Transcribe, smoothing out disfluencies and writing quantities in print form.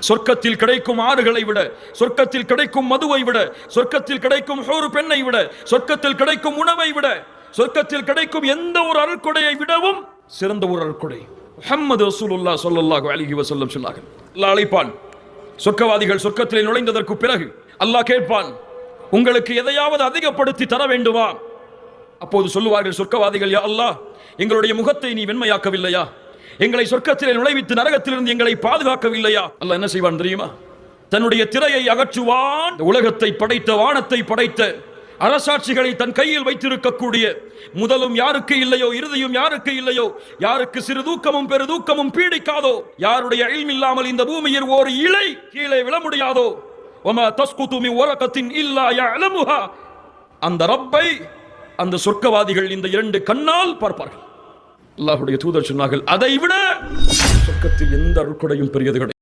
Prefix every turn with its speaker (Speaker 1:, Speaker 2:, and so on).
Speaker 1: சொர்க்கத்தில் கிடைக்கும் ஆறுகளை விட, சொர்க்கத்தில் கிடைக்கும் மதுவை விட, சொர்க்கத்தில் கிடைக்கும் ஹூர் பெண்ணை விட, சொர்க்கத்தில் கிடைக்கும் உணவை விட, சொர்க்கத்தில் கிடைக்கும் எந்த ஒரு அருட்கொடையை விடவும் சிறந்த ஒரு அருட்கொடை முஹம்மது ரசூலுல்லாஹ் ஸல்லல்லாஹு அலைஹி வஸல்லம் சொன்னார்கள். அல்லாஹ் அழைப்பான். சொர்க்கவாதிகள் சொர்க்கத்தில் நுழைந்ததற்கு பிறகு அல்லாஹ் கேட்பான், உங்களுக்கு எதையாவது அதிகப்படுத்தி தர வேண்டுமா? அப்போது சொல்லுவார்கள் சொர்க்கவாதிகள், யா அல்லாஹ், எங்களுடைய முகத்தை நீ வெண்மையாக்கவில்லையா? எங்களை சொர்க்கத்திலே நுழைவித்து நரகத்திலிருந்து எங்களை பாதுகாக்கவில்லையா? அல்லாஹ் என்ன செய்வான் தெரியுமா? தன்னுடைய திரையை அகற்றுவான். உலகத்தை படைத்த, வானத்தை படைத்த, அரசாட்சிகளை தன் கையில் வைத்திருக்கக்கூடிய, முதலும் யாருக்கு இல்லையோ, இறுதியும் யாருக்கு இல்லையோ, யாருக்கு சிறு தூக்கமும் பெருதூக்கமும் பீடிக்காதோ, யாருடைய இல்ம் இல்லாமல் இந்த பூமியில் ஒரு இலை கீழே விழ முடியாதோ, வமா தஸ்குது மின் வரகத்தின் இல்லா யஅலமுஹா, அந்த ரப்பை அந்த சொர்க்கவாதிகள் இந்த இரண்டு கண்ணால் பார்ப்பார்கள். அல்லாஹ்வுடைய தூதர் சொன்னார்கள், அதை விட சொர்க்கத்தில் எந்த அருட்கொடையும் பெரியது கிடையாது.